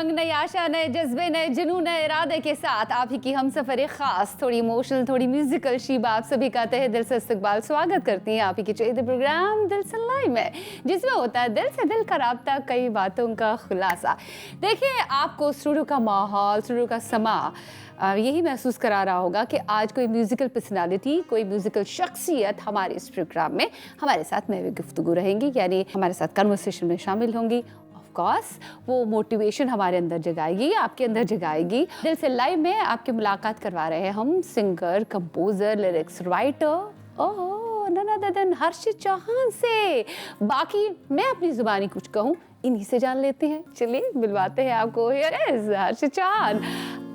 उमंग, नई आशा, नए जज्बे, नए जुनून, नए इरादे के साथ आप ही की हम सफ़र खास, थोड़ी इमोशनल, थोड़ी म्यूजिकल शीबा आप सभी का तहे दिल से इस्तकबाल स्वागत करती हैं आप ही के चहेते प्रोग्राम दिल से लाइव में, जिसमें होता है दिल से दिल का राब्ता, कई बातों का खुलासा। देखिए, आपको स्टूडियो का माहौल, स्टूडियो का समा यही महसूस करा रहा होगा कि आज कोई म्यूज़िकल पर्सनालिटी, कोई म्यूज़िकल शख्सियत हमारे इस प्रोग्राम में हमारे साथ में भी गुफ्तगू रहेंगी, यानी हमारे साथ कन्वर्सेशन में शामिल होंगी। ऑफ कोर्स वो मोटिवेशन हमारे अंदर जगाएगी, आपके अंदर जगाएगी। दिल से लाइव में आपकी मुलाकात करवा रहे हैं हम सिंगर, कंपोज़र, लिरिक्स राइटर ओह none other than Harshit Chauhan से। बाकी मैं अपनी ज़ुबानी कुछ कहूँ, इन्हीं से जान लेते हैं। चलिए मिलवाते हैं आपको। हियर इज हर्षित चौहान,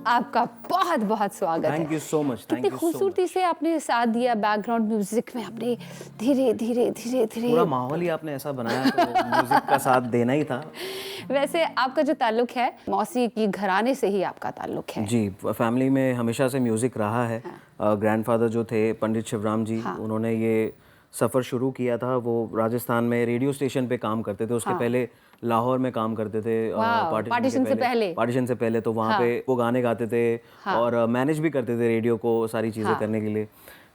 आपका बहुत बहुत स्वागत है। Thank you so much. कितनी खूबसूरती से आपने साथ दिया बैकग्राउंड म्यूजिक में, अपने धीरे धीरे धीरे धीरे पूरा माहौल ही आपने ऐसा बनाया, तो म्यूजिक का साथ देना ही था। वैसे आपका जो ताल्लुक है मौसीकी घराने से ही आपका ताल्लुक है? जी, फैमिली में हमेशा से म्यूजिक रहा है। ग्रैंडफादर जो थे पंडित शिवराम जी, उन्होंने ये सफ़र शुरू किया था। वो राजस्थान में रेडियो स्टेशन पे काम करते थे, उसके पहले लाहौर में काम करते थे। पार्टीशन से पहले तो वहाँ पे वो गाने गाते थे और मैनेज भी करते थे रेडियो को, सारी चीज़ें करने के लिए।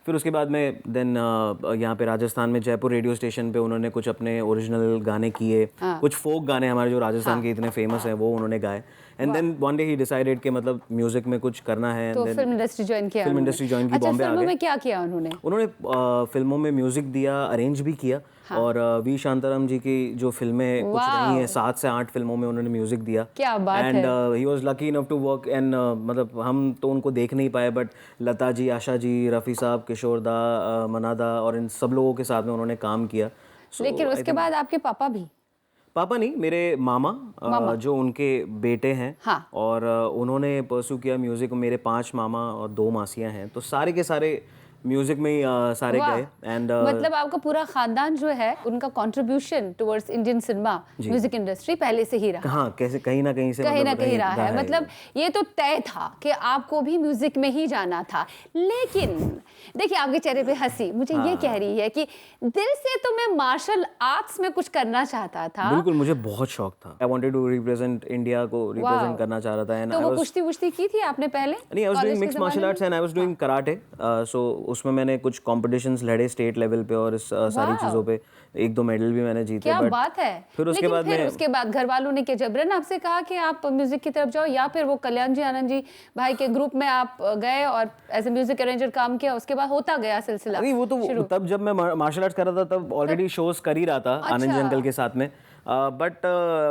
फिर उसके बाद में देन यहाँ पे राजस्थान में जयपुर रेडियो स्टेशन पे उन्होंने कुछ अपने ओरिजिनल गाने किए, कुछ फोक गाने हमारे जो राजस्थान के इतने फेमस हैं वो उन्होंने गाए। And then one day he decided कि मतलब म्यूजिक में कुछ करना है। तो फिल्म इंडस्ट्री ज्वाइन किया। फिल्म इंडस्ट्री ज्वाइन की, बॉम्बे आ गए। फिल्मों में क्या किया उन्होंने? उन्होंने फिल्मों में म्यूजिक दिया, अरेंज भी किया। और वी शांताराम जी की जो फिल्में कुछ रही हैं, 7 से 8 फिल्मों में उन्होंने म्यूजिक दिया। क्या बात है। And he was lucky enough to work and मतलब हम तो उनको देख नहीं पाए, बट लता जी, आशा जी, रफ़ी साहब, किशोर दा, मनादा और इन सब लोगों के साथ में उन्होंने काम किया। लेकिन उसके बाद आपके पापा भी? पापा नहीं, मेरे मामा जो उनके बेटे हैं। और उन्होंने परस्यू किया म्यूजिक। मेरे 5 मामा और 2 मासियां हैं, तो सारे के सारे म्यूजिक में ही सारे गए। एंड मतलब आपका पूरा खानदान जो है, उनका contribution towards Indian cinema music industry पहले से ही रहा। हाँ, कैसे कहीं ना कहीं से कहीं ना कहीं रहा है। मतलब ये तो तय था कि आपको भी म्यूजिक में ही जाना था। लेकिन देखिए, आपके चेहरे पे हंसी मुझे ये कह रही है कि दिल से तो मैं मार्शल आर्ट्स में कुछ करना चाहता था। बिल्कुल, मुझे बहुत शौक था। I wanted to represent India को, रिप्रेजेंट करना चाह रहा था। तो वो कुश्ती की थी आपने पहले? नहीं, I was doing mixed martial arts and I was doing karate. So उसमें मैंने कुछ कॉम्पिटिशंस लड़े स्टेट लेवल पे, और इस सारी चीज़ों पे 1-2 मेडल भी मैंने जीते। क्या बात है। फिर उसके बाद घर वालों ने क्या जबरन आपसे कहा कि आप म्यूजिक की तरफ जाओ, या फिर वो कल्याण जी, आनंद जी भाई के ग्रुप में आप गए और एज ए म्यूजिक अरेंजर काम किया, उसके बाद होता गया सिलसिला? नहीं, वो तो तब जब मैं मार्शल आर्ट्स कर रहा था तब ऑलरेडी शोज कर ही रहा था आनंद जी अंकल के साथ में। बट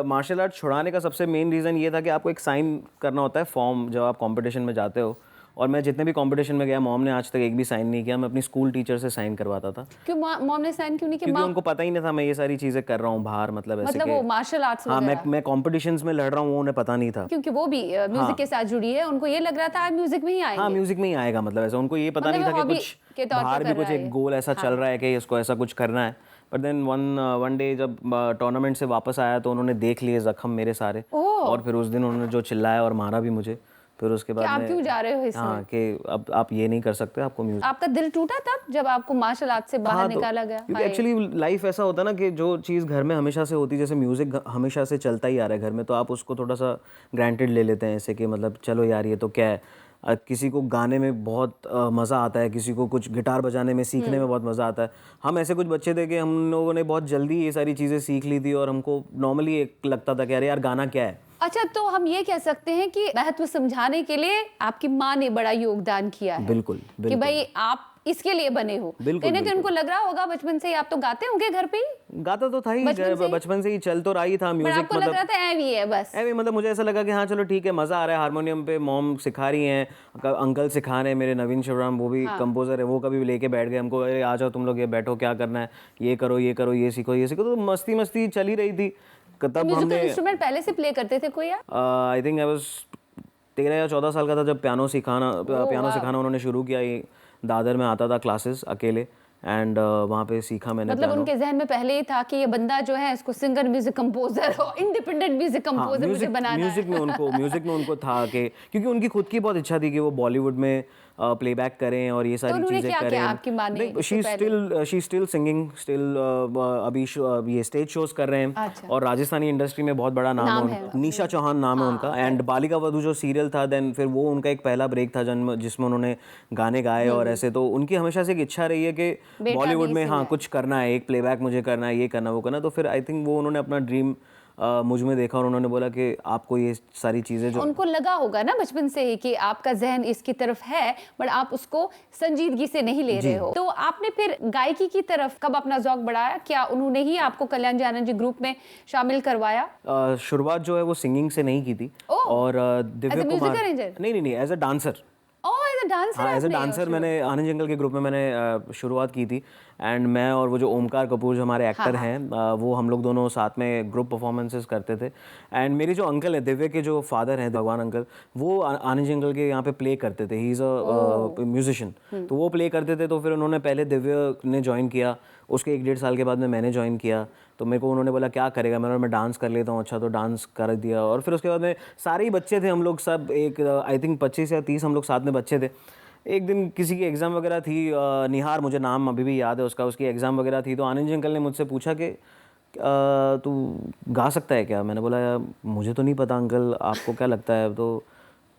मार्शल आर्ट छुड़ाने का सबसे मेन रीज़न ये था कि आपको एक साइन करना होता है फॉर्म जब आप कंपटीशन में जाते हो। और मैं जितने भी कंपटीशन में गया, मॉम ने आज तक एक भी साइन नहीं किया। मैं अपनी स्कूल टीचर से साइन करवाता था। क्यों मॉम ने साइन क्यों नहीं किया? क्योंकि उनको पता ही नहीं था मैं ये सारी चीज़ें कर रहा हूँ बाहर, मतलब ऐसे मतलब वो मार्शल आर्ट्स हाँ, मैं कॉम्पिटिशंस में लड़ रहा हूँ, उन्हें पता नहीं था। क्योंकि वो भी म्यूजिक के साथ जुड़ी है, उनको ये लग रहा था आज म्यूजिक में ही आएंगे। हाँ, म्यूजिक में ही आएगा, मतलब ऐसा उनको ये पता नहीं था कि कुछ बाहर भी कुछ एक गोल ऐसा चल रहा है कि इसको ऐसा कुछ करना है। बट देन वन डे जब टूर्नामेंट से वापस आया तो उन्होंने देख लिए जख्म मेरे सारे, और फिर उस दिन उन्होंने जो चिल्लाया और मारा भी मुझे। फिर उसके बाद आप क्यों जा रहे हो इसमें? हाँ, कि अब आप ये नहीं कर सकते, आपको म्यूजिक। आपका दिल टूटा तब जब आपको मार्शल आर्ट से बाहर निकाला गया? क्योंकि एक्चुअली लाइफ ऐसा होता है ना कि जो चीज़ घर में हमेशा से होती है, जैसे म्यूजिक हमेशा से चलता ही आ रहा है घर में, तो आप उसको थोड़ा सा ग्रांटेड ले लेते हैं, ऐसे कि मतलब चलो यार ये तो क्या है। किसी को गाने में बहुत मज़ा आता है, किसी को कुछ गिटार बजाने में, सीखने में बहुत मज़ा आता है। हम ऐसे कुछ बच्चे थे कि हम लोगों ने बहुत जल्दी ये सारी चीज़ें सीख ली थी, और हमको नॉर्मली एक लगता था कि अरे यार गाना क्या है। अच्छा, तो हम ये कह सकते हैं कि महत्व समझाने के लिए आपकी माँ ने बड़ा योगदान किया है। बिल्कुल, कि भाई आप इसके लिए बने हो। कहीं ना कहीं उनको लग रहा होगा बचपन से ही आप तो गाते होंगे घर पे ही? गाता तो था ही, बचपन से ही चल तो रहा ही था म्यूजिक। आपको लग रहा था ऐवी है बस? ऐवी मतलब मुझे ऐसा लगा कि हाँ चलो ठीक है, मज़ा आ रहा है। हारमोनियम पे मॉम सिखा रही हैं, अंकल सिखा रहे हैं मेरे, नवीन शिवराम, वो भी कंपोजर है, वो कभी लेके बैठ गए हमको, अरे आ जाओ तुम लोग, ये बैठो, क्या करना है, ये करो ये करो, ये सीखो ये सीखो। तो मस्ती चल ही रही थी। तब हमने इंस्ट्रूमेंट पहले से प्ले करते थे कोई? आई थिंक आई वाज 13 या 14 साल का था जब पियानो सिखाना उन्होंने शुरू किया। ये दादर में आता था क्लासेस अकेले, एंड वहाँ पे सीखा मैंने। मतलब उनके जहन में पहले ही था कि ये बंदा जो है इसको सिंगर, म्यूजिक कंपोजर और इंडिपेंडेंट म्यूजिक कंपोजर मुझे बनाना है। म्यूजिक में उनको था कि क्योंकि उनकी खुद की बहुत इच्छा थी कि वो बॉलीवुड में प्लेबैक करें और ये सारी उन्होंने चीज़ें क्या करें। किया आपकी माँ ने नहीं, इससे पहले? शी स्टिल सिंगिंग स्टिल, अभी ये स्टेज शोज कर रहे हैं। अच्छा। और राजस्थानी इंडस्ट्री में बहुत बड़ा नाम है नाम उनका, है। निशा चौहान नाम है उनका। एंड बालिका वधू जो सीरियल था, देन फिर वो उनका एक पहला ब्रेक था जिसमें उन्होंने गाने गाए। और ऐसे तो उनकी हमेशा से एक इच्छा रही है कि बेटा बॉलीवुड भी में हाँ सिंगर। कुछ करना है, एक प्लेबैक मुझे करना है, ये करना वो करना। तो फिर आई थिंक वो उन्होंने अपना ड्रीम मुझ में देखा और उन्होंने बोला कि आपको ये सारी चीज़ें जो उनको लगा होगा ना बचपन से ही कि आपका जहन इसकी तरफ है, बट आप उसको संजीदगी से नहीं ले रहे हो। तो आपने फिर गायकी की तरफ कब अपना ज़ौक बढ़ाया? क्या उन्होंने ही आपको कल्याण जी आनंद जी ग्रुप में शामिल करवाया? शुरुआत जो है वो सिंगिंग से नहीं की थी। ओह! और Divya As a music Kumar, arranger? नहीं, as a dancer. Oh, as a dancer हाँ, एज अ आपने डांसर शुरू- मैंने आनंद जंगल के ग्रुप में मैंने शुरुआत की थी। एंड मैं और वो जो ओमकार कपूर जो हमारे एक्टर हैं, वो हम लोग दोनों साथ में ग्रुप परफॉर्मेंसेस करते थे। एंड मेरी जो अंकल है, दिव्य के जो फादर हैं भगवान अंकल, वो आनंद जंगल के यहाँ पे प्ले करते थे। He is a musician. तो वो प्ले करते थे। तो फिर उन्होंने पहले दिव्य ने ज्वाइन किया, उसके 1-1.5 साल के बाद में मैंने ज्वाइन किया। तो मेरे को उन्होंने बोला क्या करेगा, मैं डांस कर लेता हूँ। अच्छा, तो डांस कर दिया। और फिर उसके बाद में सारे ही बच्चे थे हम लोग सब, एक आई थिंक 25 या 30 हम लोग साथ में बच्चे थे। एक दिन किसी की एग्ज़ाम वगैरह थी, निहार, मुझे नाम अभी भी याद है उसका, उसकी एग्ज़ाम वगैरह थी। तो आनंद जी अंकल ने मुझसे पूछा कि तू गा सकता है क्या? मैंने बोला यार मुझे तो नहीं पता अंकल, आपको क्या लगता है? तो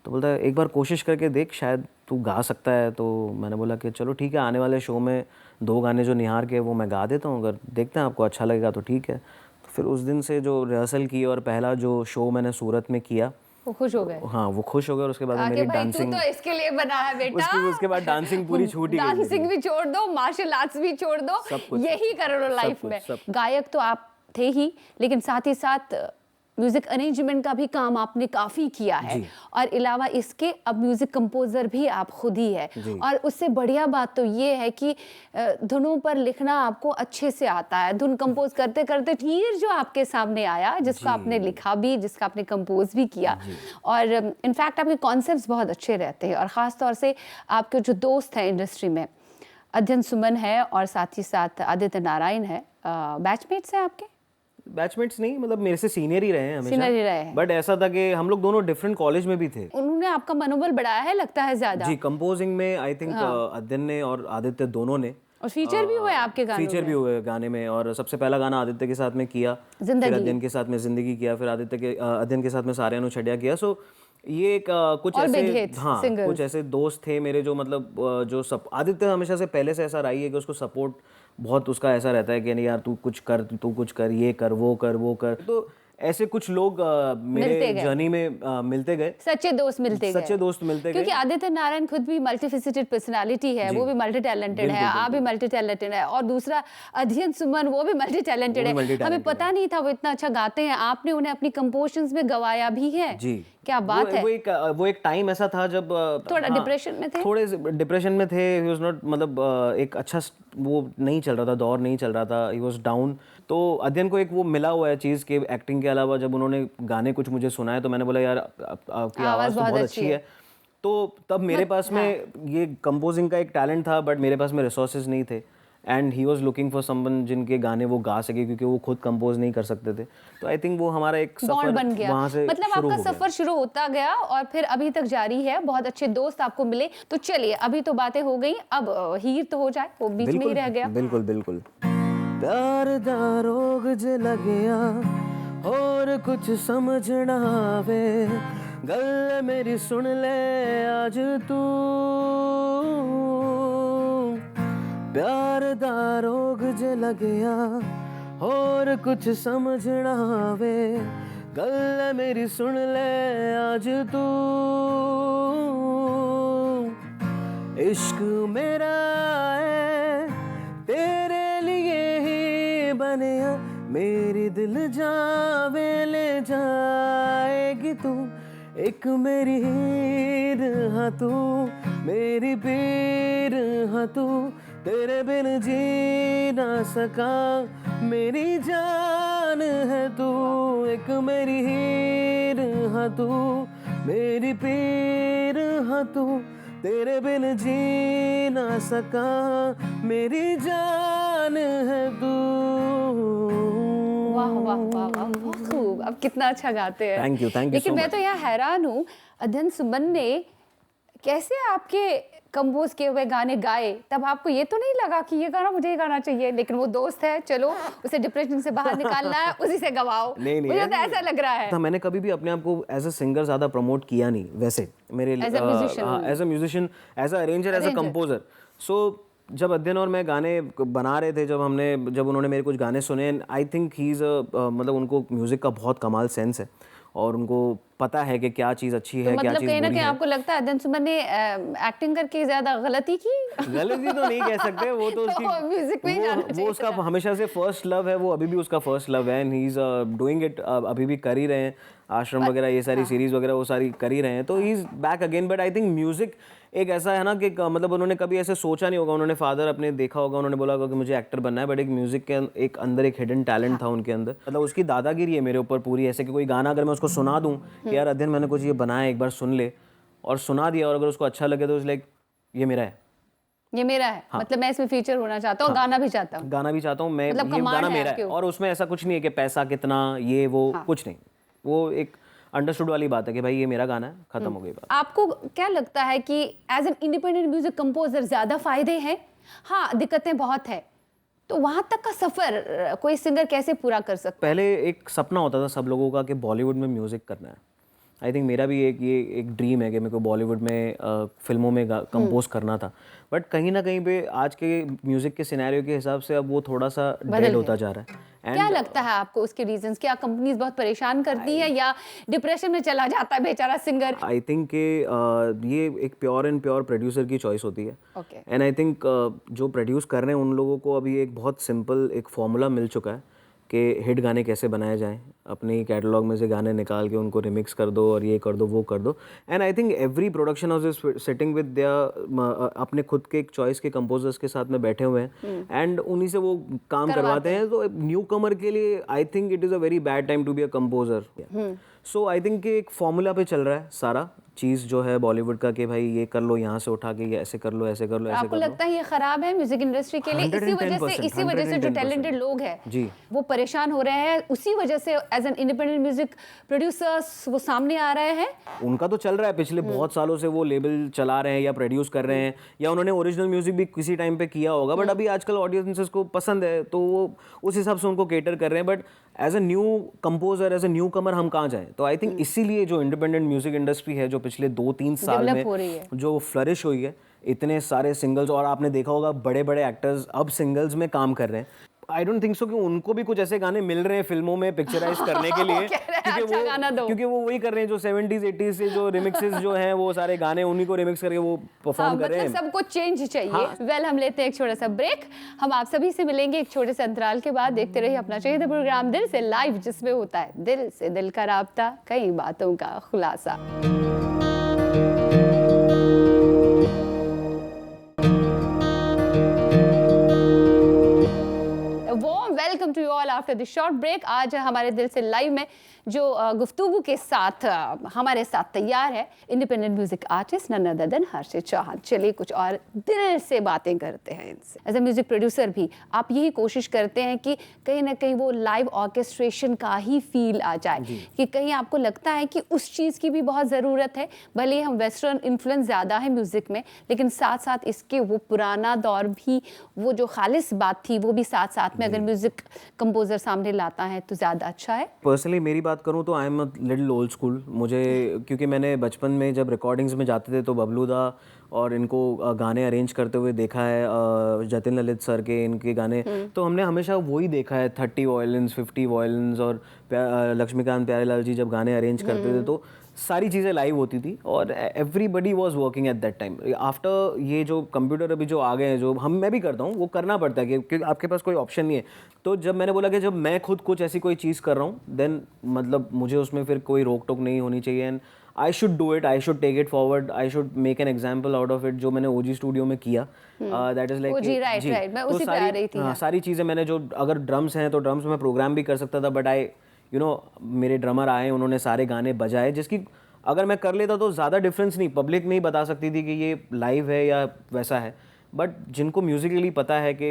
बोलता है एक बार कोशिश करके देख, शायद तू गा सकता है। तो मैंने बोला कि चलो ठीक है, आने वाले शो में 2 गाने जो निहार के वो मैं गा देता हूँ, अगर देखते हैं आपको अच्छा लगेगा तो ठीक है। तो फिर उस दिन से जो रिहर्सल की और पहला जो शो मैंने सूरत में किया, वो खुश हो गए हाँ वो खुश हो गए। और उसके बाद में आगे मेरी भाई तू डांसिंग, तो इसके लिए बना है बेटा। उसके बाद डांसिंग पूरी छूट ही गई मेरी। डांसिंग भी छोड़ दो, मार्शल आर्ट्स भी छोड़ दो, सब कुछ, यही कर लो लाइफ कुछ, में। सब कुछ। गायक तो आप थे ही, लेकिन साथ ही साथ म्यूजिक अरेंजमेंट का भी काम आपने काफी किया है। जी। और अलावा इसके अब म्यूजिक कंपोजर भी आप खुद ही है। जी। और उससे बढ़िया बात तो ये है कि धुनों पर लिखना आपको अच्छे से आता है। धुन कंपोज करते करते हीर जो आपके सामने आया, जिसको आपने लिखा भी, जिसका आपने कंपोज भी किया। और इनफैक्ट आपके कॉन्सेप्ट्स बहुत अच्छे रहते हैं। और ख़ास तौर से आपके जो दोस्त हैं इंडस्ट्री में, अध्ययन सुमन है और साथ ही साथ आदित्य नारायण है, बैचमेट्स हैं आपके? बैचमेट्स नहीं, मतलब मेरे से सीनियर ही रहे हैं हमेशा। सीनियर ही रहे हैं। बट ऐसा था कि हम लोग दोनों डिफरेंट कॉलेज में भी थे। उन्होंने आपका मनोबल बढ़ाया है लगता है ज्यादा। जी, कंपोजिंग में आई थिंक अध्ययन ने और आदित्य दोनों ने। और फीचर भी हुए आपके गानों फीचर में। भी हुए गाने में। और सबसे पहला गाना आदित्य के साथ में किया, फिर अध्ययन के साथ में जिंदगी किया, फिर अध्ययन के साथ में सारे अनुछड़िया किया। सो ये एक कुछ और big ऐसे, hits, हाँ singles। कुछ ऐसे दोस्त थे मेरे जो मतलब जो सब, आदित्य हमेशा से पहले से ऐसा रही है कि उसको सपोर्ट बहुत उसका ऐसा रहता है कि नहीं यार तू कुछ कर, ये कर, वो कर। तो ऐसे कुछ लोग मेरे जर्नी में मिलते गए, सच्चे दोस्त मिलते गए। क्योंकि आदित्य नारायण खुद भी मल्टीफेसिटेड पर्सनालिटी है, वो भी मल्टी टैलेंटेड है, आप भी मल्टी टैलेंटेड है। और दूसरा अध्ययन सुमन, वो भी मल्टी टैलेंटेड है। हमें पता नहीं था वो इतना अच्छा गाते हैं। आपने उन्हें अपनी कंपोजिशंस में गवाया भी है। जी, क्या बात है। वो एक टाइम ऐसा था जब थोड़ा डिप्रेशन में थे, थोड़े डिप्रेशन में थे। ही वाज नॉट, मतलब एक अच्छा वो नहीं चल रहा था, दौर नहीं चल रहा था, ही वाज डाउन। तो अध्ययन को एक वो मिला हुआ है चीज़ के एक्टिंग के अलावा जब उन्होंने गाने कुछ मुझे सुनाए तो मैंने बोला यार आपकी आवाज़ तो बहुत अच्छी है। तो तब मेरे पास में ये कंपोजिंग का एक टैलेंट था, बट मेरे पास में रिसोर्सेज नहीं थे। And he was looking for someone जिनके गाने वो गा सके, क्योंकि वो खुद कंपोज नहीं कर सकते थे। तो आई थिंक वो हमारा एक सफर बन गया। वहाँ से मतलब आपका सफर शुरू होता गया और फिर अभी तक जारी है। बहुत अच्छे दोस्त आपको मिले। तो चलिए, अभी तो बातें हो गई, अब हीर तो हो जाए, वो बीच में ही रह गया। बिल्कुल। प्यार दा रोग जे लगया और कुछ समझ ना आवे, गल मेरी सुन ले आज तू। प्यार दा रोग जे लगया और कुछ समझ ना आवे, गल मेरी सुन ले आज तू। इश्क मेरा है तेरे लिए ही बनिया, मेरी दिल जावे ले जाएगी तू। एक मेरी हीर हाँ तू, मेरी पीर हाँ तू, तेरे बिन जी ना सका, मेरी जान है तू। एक मेरी हीर हाँ तू, मेरी पीर हाँ तू, तेरे बिन जी ना सका, मेरी जान है तू। वाह वाह वाह वाह, बहुत खूब। अब कितना अच्छा गाते हैं। थैंक यू लेकिन मैं तो यहाँ हैरान हूँ, अध्ययन सुमन ने कैसे आपके कंपोज किए हुए गाने गाए, तब आपको ये तो नहीं लगा कि ये गाना मुझे ही गाना चाहिए, लेकिन वो दोस्त है, चलो उसे डिप्रेशन से बाहर निकालना है, उसी से गवाओ। नहीं मुझे तो ऐसा लग रहा है। तो मैंने कभी भी अपने आप को एज अ सिंगर ज़्यादा प्रमोट किया नहीं वैसे, मेरे As a musician as a musician, as a arranger, as a composer. So जब अध्ययन और मैं गाने बना रहे थे, जब उन्होंने मेरे कुछ गाने सुने, आई थिंक ही इज़ मतलब उनको म्यूज़िक का बहुत कमाल सेंस है और उनको पता है कि क्या चीज़ अच्छी है, क्या मतलब चीज़ कहीं ना बुरी कहीं है। आपको लगता है अदन सुमन ने एक्टिंग करके ज्यादा गलती की? गलती तो नहीं कह सकते, वो तो उसकी म्यूजिक में ही जाना वो चाहिए उसका हमेशा से फर्स्ट लव है, वो अभी भी उसका फर्स्ट लव है, and he is doing it, अभी भी कर ही रहे हैं। आश्रम वगैरह ये सारी सीरीज वगैरह वो सारी कर ही रहे हैं, तो he is back again. But I think music एक ऐसा है ना कि मतलब उन्होंने कभी ऐसे सोचा नहीं होगा, उन्होंने फादर अपने देखा होगा, उन्होंने बोला होगा कि मुझे एक्टर बनना है, बट एक म्यूजिक के एक अंदर एक हिडन टैलेंट था उनके अंदर। मतलब उसकी दादागिरी है मेरे ऊपर पूरी, ऐसे कि कोई गाना अगर मैं उसको सुना दूं कि यार अध्ययन मैंने कुछ ये बनाया, एक बार सुन ले, और सुना दिया, और अगर उसको अच्छा लगे तो लाइक ये मेरा है, ये मेरा है। मतलब मैं इसमें फीचर होना चाहता हूँ, गाना भी चाहता हूँ। गाना भी चाहता हूँ मैं, मतलब ये कमाल गाना है मेरा आपके है। ऊपर। और उसमें ऐसा कुछ नहीं है कि पैसा कितना, ये वो कुछ नहीं, वो एक अंडरस्टूड वाली बात है कि भाई ये मेरा गाना है, खत्म हो गई बात। आपको क्या लगता है कि as an independent music composer ज्यादा फायदे हैं? हाँ, दिक्कतें बहुत है, तो वहां तक का सफर कोई सिंगर कैसे पूरा कर सकता पहले एक सपना होता था सब लोगों का कि बॉलीवुड में म्यूज़िक करना है। आई थिंक मेरा भी एक ड्रीम है कि मेरे को बॉलीवुड में फिल्मों में कंपोज करना था, बट कहीं ना कहीं पे आज के म्यूज़िक के सिनेरियो के हिसाब से अब वो थोड़ा सा डेड होता जा रहा है। है? क्या लगता है आपको उसके रीजंस? क्या कंपनीज बहुत परेशान करती है या डिप्रेशन में चला जाता है बेचारा सिंगर? आई थिंक कि ये एक प्योर एंड प्योर प्रोड्यूसर की चॉइस होती है। ओके। एंड आई थिंक जो प्रोड्यूस कर रहे हैं उन लोगों को अभी एक बहुत सिंपल एक फॉर्मूला मिल चुका है कि हिट गाने कैसे बनाए जाएं, अपनी कैटलॉग में से गाने निकाल के उनको रिमिक्स कर दो और ये कर दो वो कर दो। And I think every production house is sitting with अपने खुद के एक चॉइस के कंपोजर्स के साथ में बैठे हुए हैं, एंड उन्हीं से वो काम करवाते हैं। तो न्यू कमर के लिए I think it is a very bad time to be a composer. So I think कि एक फॉर्मूला पे चल रहा है सारा चीज़ जो है बॉलीवुड का, कि भाई ये कर लो, यहाँ से उठा के ये ऐसे कर लो, ऐसे कर लो, ऐसे आपको कर लो। लगता है ये खराब है म्यूजिक इंडस्ट्री के लिए? इसी वजह से जो टैलेंटेड लोग हैं जी, वो परेशान हो रहे हैं, उसी वजह से as an independent music producers वो सामने आ रहे हैं। उनका तो चल रहा है, पिछले बहुत सालों से वो लेबल चला रहे हैं या प्रोड्यूस कर रहे हैं, या उन्होंने ओरिजिनल म्यूजिक भी किसी टाइम पे किया होगा, बट अभी आजकल ऑडियंसेस को पसंद है तो वो उस हिसाब से उनको केटर कर रहे हैं। But as a new composer, as a newcomer हम कहाँ जाएं? तो आई थिंक इसीलिए जो इंडिपेंडेंट म्यूजिक इंडस्ट्री है, जो पिछले 2-3 साल Develop हो रही है। में जो फ्लरिश हुई है, इतने सारे सिंगल्स, और आपने देखा होगा बड़े बड़े एक्टर्स अब सिंगल्स में काम कर रहे हैं। आई डोंट थिंक सो कि उनको भी कुछ ऐसे गाने मिल रहे हैं फिल्मों में पिक्चराइज करने के लिए, क्योंकि वो वही कर रहे हैं जो 70s 80s से जो रिमिक्सेस जो हैं, वो सारे गाने उन्हीं को रिमिक्स करके वो परफॉर्म कर रहे हैं। सबको चेंज चाहिए। वेल, हम लेते हैं एक छोटा सा ब्रेक। हम आप सभी से मिलेंगे एक छोटे से अंतराल के बाद। देखते रहिए अपना चाहिए प्रोग्राम दिल से लाइव, जिसमें होता है दिल से दिल का राब्ता, कई बातों का खुलासा। Welcome to you all after the short break. आज हमारे दिल से लाइव में जो गुफ्तगू के साथ हमारे साथ तैयार है independent music artist none other than Harshit Chauhan. चलिए कुछ और दिल से बातें करते हैं इनसे। एज ए म्यूजिक प्रोड्यूसर भी आप यही कोशिश करते हैं कि कहीं ना कहीं वो लाइव ऑर्केस्ट्रेशन का ही फील आ जाए, कि कहीं आपको लगता है कि उस चीज़ की भी बहुत ज़रूरत है? भले हम वेस्टर्न इन्फ्लुएंस ज़्यादा है म्यूज़िक में, लेकिन साथ साथ इसके वो पुराना दौर भी, वो जो खालिस बात थी वो भी साथ साथ में अगर म्यूजिक कंपोजर सामने लाता है तो ज़्यादा अच्छा है। पर्सनली मेरी बात करूं तो I am a little old school. मुझे, क्योंकि मैंने बचपन में जब रिकॉर्डिंग्स में जाते थे तो बबलू दा और इनको गाने अरेंज करते हुए देखा है, जतिन ललित सर के इनके गाने, तो हमने हमेशा वही देखा है, 30 वायलिन्स 50 वायलिन्स, और लक्ष्मीकांत प्यारेलाल जी जब गाने अरेंज करते थे तो सारी चीज़ें लाइव होती थी और everybody was working at that time. After ये जो कंप्यूटर अभी जो आ गए हैं, जो मैं भी करता हूँ, वो करना पड़ता है क्योंकि आपके पास कोई ऑप्शन नहीं है। तो जब मैंने बोला कि जब मैं खुद कुछ ऐसी कोई चीज़ कर रहा हूँ, देन मतलब मुझे उसमें फिर कोई रोक टोक नहीं होनी चाहिए, and I should do it, I should take it forward, I should make an example out of it. जो मैंने ओजी स्टूडियो में किया, दैट इज लाइक सारी चीज़ें मैंने, जो अगर ड्रम्स हैं तो ड्रम्स में प्रोग्राम भी कर सकता था, बट मेरे ड्रमर आए, उन्होंने सारे गाने बजाए, जिसकी अगर मैं कर लेता तो ज़्यादा डिफरेंस नहीं, पब्लिक नहीं बता सकती थी कि ये लाइव है या वैसा है, बट जिनको म्यूजिकली पता है कि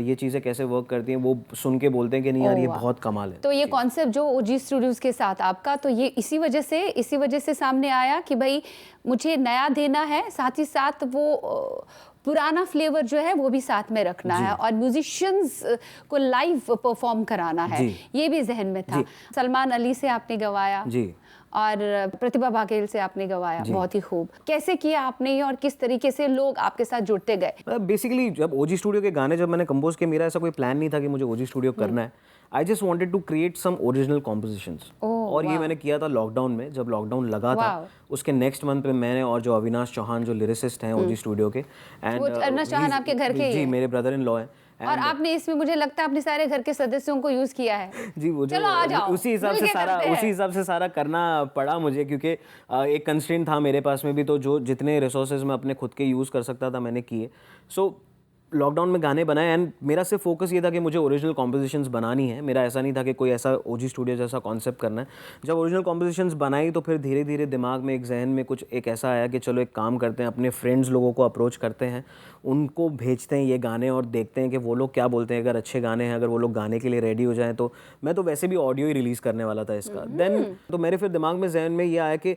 ये चीज़ें कैसे वर्क करती हैं, वो सुन के बोलते हैं कि नहीं यार ये बहुत कमाल है। तो ये कॉन्सेप्ट जो ओजी स्टूडियोज के साथ आपका, तो ये इसी वजह से सामने आया कि भाई मुझे नया देना है, साथ ही साथ वो पुराना फ्लेवर जो है वो भी साथ में रखना है और म्यूजिशियंस को लाइव परफॉर्म कराना है, ये भी जहन में था। सलमान अली से आपने गवाया जी, और प्रतिभा बाघेल से आपने गवाया, बहुत ही खूब। कैसे किया आपने ये और किस तरीके से लोग आपके साथ जुड़ते गए? बेसिकली जब ओजी स्टूडियो के गाने जब मैंने कंपोज किए, मेरा ऐसा कोई प्लान नहीं था कि मुझे ओजी स्टूडियो करना है। I just wanted to create some original compositions, और ये मैंने किया था लॉकडाउन में। जब लॉकडाउन लगा था उसके नेक्स्ट मंथ पे मैंने और जो अविनाश चौहान जो लिरिसिस्ट हैं ओजी स्टूडियो के, एंड अविनाश चौहान आपके घर के जी मेरे ब्रदर इन लॉ हैं। और आपने इसमें मुझे लगता है अपने सारे घर के सदस्यों को यूज किया है। जी, वो चलो आ जाओ, उसी हिसाब से सारा करना पड़ा मुझे, क्योंकि एक कंस्ट्रेंट था मेरे पास में भी, तो जो जितने रिसोर्सेज मैं अपने खुद के यूज़ कर सकता था मैंने किए। सो लॉकडाउन में गाने बनाए, एंड मेरा सिर्फ फोकस ये था कि मुझे ओरिजिनल कॉम्पोजिशंस बनानी है। मेरा ऐसा नहीं था कि कोई ऐसा ओजी स्टूडियो जैसा कॉन्सेप्ट करना है। जब ओरिजिनल कॉम्पोजिशंस बनाई तो फिर धीरे धीरे दिमाग में एक जहन में कुछ एक ऐसा आया कि चलो एक काम करते हैं, अपने फ्रेंड्स लोगों को अप्रोच करते हैं, उनको भेजते हैं ये गाने और देखते हैं कि वो लोग क्या बोलते हैं। अगर अच्छे गाने हैं, अगर वो लोग गाने के लिए रेडी हो जाएं, तो मैं तो वैसे भी ऑडियो ही रिलीज़ करने वाला था इसका। देन तो मेरे फिर दिमाग में जहन में ये आया कि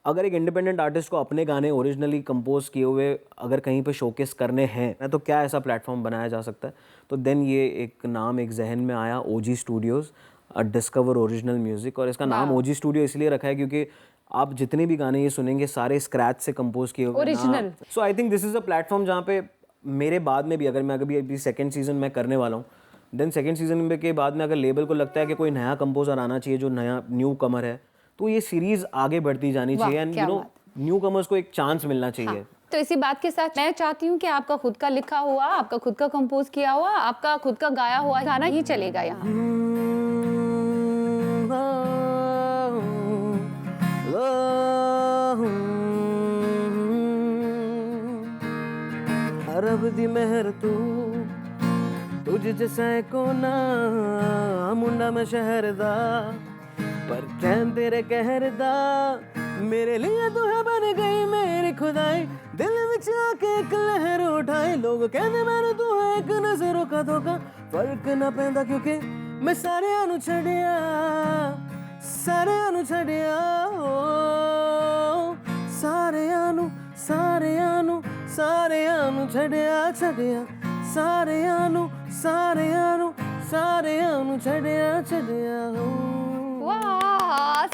अगर एक इंडिपेंडेंट आर्टिस्ट को अपने गाने ओरिजिनली कंपोज किए हुए अगर कहीं पे शोकेस करने हैं तो क्या ऐसा प्लेटफॉर्म बनाया जा सकता है। तो देन ये एक नाम एक जहन में आया, ओजी स्टूडियोज़ डिस्कवर ओरिजिनल म्यूज़िक। और इसका नाम ओजी स्टूडियो इसलिए रखा है क्योंकि आप जितने भी गाने ये सुनेंगे सारे स्क्रैच से कंपोज किए हुए original. So I think this is a platform जहाँ पे मेरे बाद में भी, अगर मैं अभी सेकेंड सीजन मैं करने वाला हूँ, देन सेकेंड सीजन में के बाद में अगर लेबल को लगता है कि कोई नया कंपोजर आना चाहिए जो नया न्यू कमर है, तो ये सीरीज आगे बढ़ती जानी चाहिए, and you know new commerce को एक चांस मिलना चाहिए। तो इसी बात के साथ मैं चाहती हूँ कि आपका खुद का लिखा हुआ, आपका खुद का कंपोज किया हुआ, आपका खुद का गाया हुआ गाना ही चलेगा यहाँ। रब दी मेहर तू तुझ जैसा को ना मुंडा मैं शहर दा, पर कैन तेरे कहर दा, मेरे लिए तू है बन गई मेरी खुदाई, दिल विच आके एक लहर उठाई, लोग कहने मैंने तू है एक नजरों का धोखा, फर्क ना पैंदा क्योंकि मैं सारे आनू छड़िया सारे आनू छड़िया सारे आनू सारे आनू सारे आनू छड़िया छड़िया सारे आनू सारे आनू सारे आनू छड़िया छड़िया। वाह,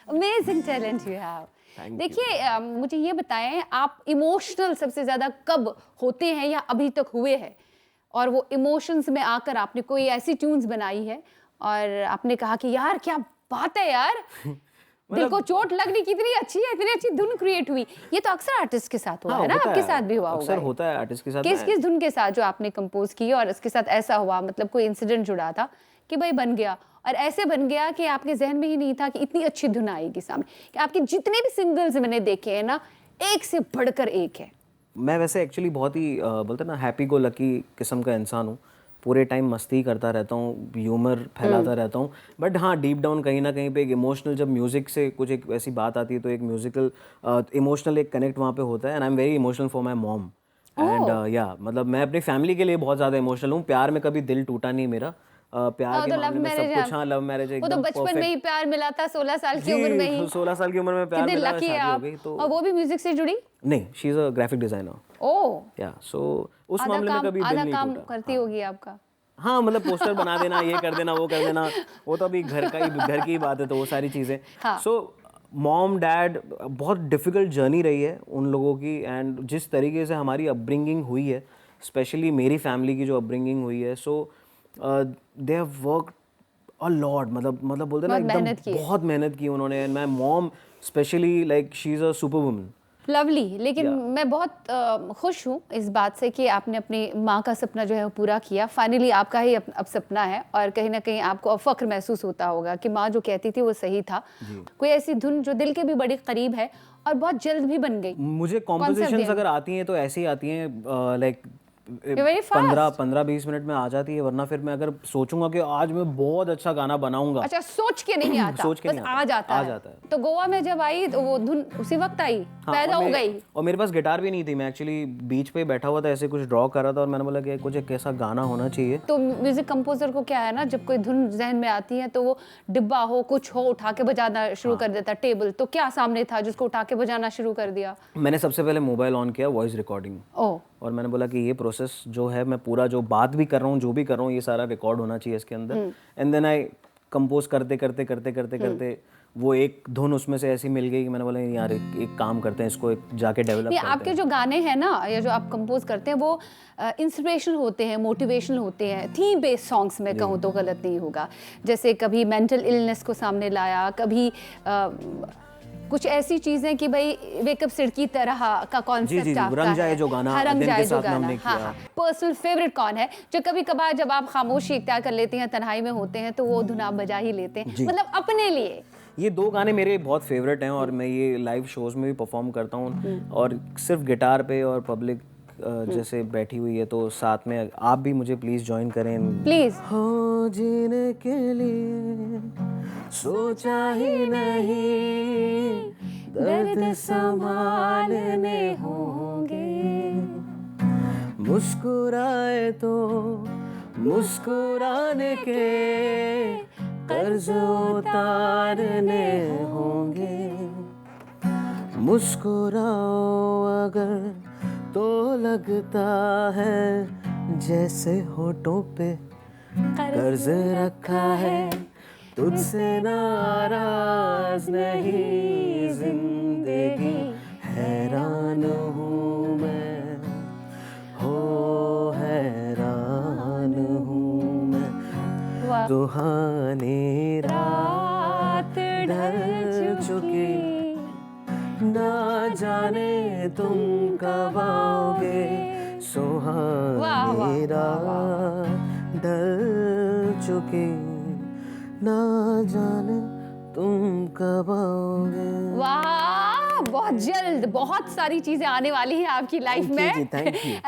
अमेजिंग टैलेंट यू हैव। देखिए मुझे ये बताएं, आप इमोशनल सबसे ज्यादा कब होते हैं या अभी तक हुए हैं, और वो इमोशंस में आकर आपने कोई ऐसी ट्यून्स बनाई है और आपने कहा कि यार क्या बात है यार, दिल को चोट लगनी कितनी अच्छी है, इतनी अच्छी धुन क्रिएट हुई। ये तो अक्सर आर्टिस्ट के साथ हुआ है ना, आपके साथ भी हुआ होगा? अक्सर होता है आर्टिस्ट के साथ। किस धुन के साथ जो आपने कंपोज की और इसके साथ ऐसा हुआ, मतलब कोई इंसिडेंट जुड़ा था कि भाई बन गया, और ऐसे बन गया कि आपके जहन में ही नहीं था कि इतनी अच्छी धुन आएगी सामने, कि आपके जितने भी सिंगल्स मैंने देखे हैं ना, एक से बढ़कर एक है। मैं वैसे एक्चुअली बहुत ही बोलते हैं ना हैप्पी गो लकी किस्म का इंसान हूँ, पूरे टाइम मस्ती करता रहता हूँ, ह्यूमर फैलाता रहता हूँ, बट हाँ डीप डाउन कहीं ना कहीं पे एक इमोशनल, जब म्यूज़िक से कुछ एक ऐसी बात आती है तो एक म्यूज़िकल इमोशनल एक कनेक्ट वहाँ पे होता है। And I am very emotional for my mom, and या मतलब मैं अपनी फैमिली के लिए बहुत ज़्यादा इमोशनल हूँ। प्यार में कभी दिल टूटा नहीं मेरा, प्यार के मामले में सब कुछ, हाँ लव मैरिज वो तो बचपन में ही प्यार मिला था, 16 साल की उम्र में ही। 16 साल की उम्र में प्यार मिला, शादी हो गई। तो और वो भी म्यूजिक से जुड़ी? नहीं, she is a graphic designer. Oh yeah so उस मामले में कभी दिल नहीं टूटा। आधा काम करती होगी आपका? हाँ मतलब पोस्टर बना देना, ये कर देना, वो कर देना, वो तो अभी घर की ही बात है, तो वो सारी चीज़ें। सो मॉम डैड, बहुत डिफ़िकल्ट जर्नी रही है उन लोगों की, एंड जिस तरीके से हमारी अपब्रिंगिंग हुई है, स्पेशली मेरी फैमिली की जो अपब्रिंगिंग हुई है, so they have worked a lot, मतलब बोलते हैं ना एकदम बहुत मेहनत की उन्होंने। And my mom specially, like she is a super woman. Lovely. लेकिन मैं बहुत खुश हूँ इस बात से कि आपने अपनी माँ का सपना जो है वो पूरा किया। फाइनली आपका ही अब सपना है, और कहीं ना कहीं आपको अब फख्र महसूस होता होगा कि माँ जो कहती थी वो सही था। कोई ऐसी धुन जो दिल के भी बड़ी करीब है और बहुत जल्द भी बन गई। मुझे कॉम्पोजिशंस अगर आती हैं तो ऐसी आती हैं, लाइक very fast. 15-20 मिनट में आ जाती है, वरना फिर मैं अगर सोचूंगा कि आज मैं बहुत अच्छा गाना बनाऊंगा, अच्छा, सोच के नहीं आता, सोच के बस नहीं आ जाता है। तो गोवा में जब आई तो वो धुन उसी वक्त आई, पैदा हो गई। और मेरे पास गिटार भी नहीं थी, मैं एक्चुअली बीच पे बैठा हुआ था, ऐसे कुछ ड्रॉ कर रहा था और मैंने बोला कि कुछ एक ऐसा गाना होना चाहिए। तो म्यूजिक कंपोजर को क्या है ना, जब कोई धुन जहन में आती है तो वो डिब्बा हो कुछ हो उठा के बजाना शुरू कर देता, टेबल। तो क्या सामने था जिसको उठा के बजाना शुरू कर दिया? मैंने सबसे पहले मोबाइल ऑन किया, वॉइस रिकॉर्डिंग, और मैंने बोला कि ये प्रोसेस जो है, मैं पूरा जो बात भी कर रहा हूँ, जो भी कर रहा हूँ, ये सारा रिकॉर्ड होना चाहिए इसके अंदर। एंड देन आई कंपोज करते करते करते करते करते वो एक धुन उसमें से ऐसी मिल गई कि मैंने बोला यार एक काम करते हैं, इसको जाके डेवलप करते हैं। आपके जो गाने हैं ना, या जो आप कंपोज करते हैं, वो इंस्पिरेशनल होते हैं, मोटिवेशनल होते हैं, थीम बेस्ड सॉन्ग्स में कहूँ तो गलत नहीं होगा। जैसे कभी मेंटल इलनेस को सामने लाया, कभी कुछ ऐसी चीजें कि भाई वेकअप सिडकी तरह का कॉन्सेप्ट आपका रंग जाए जो गाना, रंग जाए जो गाना। हमने किया। पर्सनल फेवरेट कौन है जो कभी कभार जब आप खामोशी इख्तियार कर लेते हैं, तन्हाई में होते हैं, तो वो धुन आप बजा ही लेते हैं, मतलब अपने लिए? ये 2 गाने मेरे बहुत फेवरेट हैं और मैं ये लाइव शोज में भी परफॉर्म करता हूँ, और सिर्फ गिटार पे, और पब्लिक जैसे बैठी हुई है तो साथ में आप भी मुझे प्लीज ज्वाइन करें। प्लीज। हो जीने के लिए सोचा ही नहीं, दर्द संभालने होंगे, मुस्कुराए तो मुस्कुराने के कर्ज उतारने होंगे, मुस्कुराओ अगर तो लगता है जैसे होठों पे कर्ज रखा है, तुझसे नाराज नहीं जिंदगी, हैरान हूँ मैं, हो हैरान हूँ मैं, सुहानी रात ढल चुकी, ना जाने तुम कब आओगे, सुहानी रात ढल चुकी, ना जाने तुम कब आओगे। वाह, बहुत जल्द बहुत सारी चीजें आने वाली हैं आपकी लाइफ में।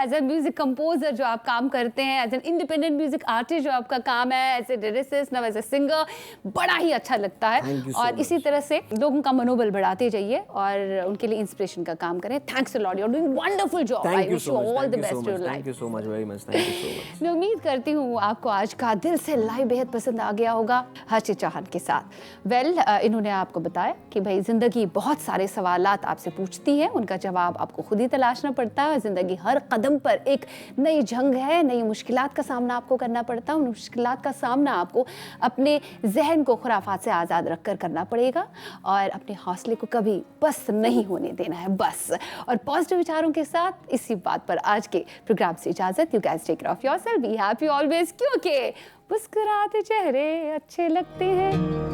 एज ए म्यूजिक कंपोजर जो आप काम करते हैं, as an independent music artist जो आपका काम है, as a lyricist, now as a singer, बड़ा ही अच्छा लगता है। और इसी तरह से लोगों का मनोबल बढ़ाते जाइए और उनके लिए इंस्पिरेशन का काम करें। Thanks a lot, you are doing wonderful job. I wish you all the best in your life. Thank you so much, very much, thank you so much. मैं उम्मीद करती हूँ आपको आज का दिल से लाइव बेहद पसंद आ गया होगा हर्षित चौहान के साथ। इन्होंने आपको बताया कि भाई जिंदगी बहुत सारे सवालात आपसे पूछती है, उनका जवाब आपको खुद ही तलाशना पड़ता है। जिंदगी हर कदम पर एक नई जंग है, नई मुश्किलात का सामना आपको करना पड़ता है। उन मुश्किलात का सामना आपको अपने जहन को खुराफात से आज़ाद रखकर करना पड़ेगा और अपने हौसले को कभी बस नहीं होने देना है, बस। और पॉजिटिव विचारों के साथ इसी बात पर आज के प्रोग्राम से इजाज़त। You guys take care of yourself, be happy always, क्योंकि मुस्कुराते चेहरे अच्छे लगते हैं।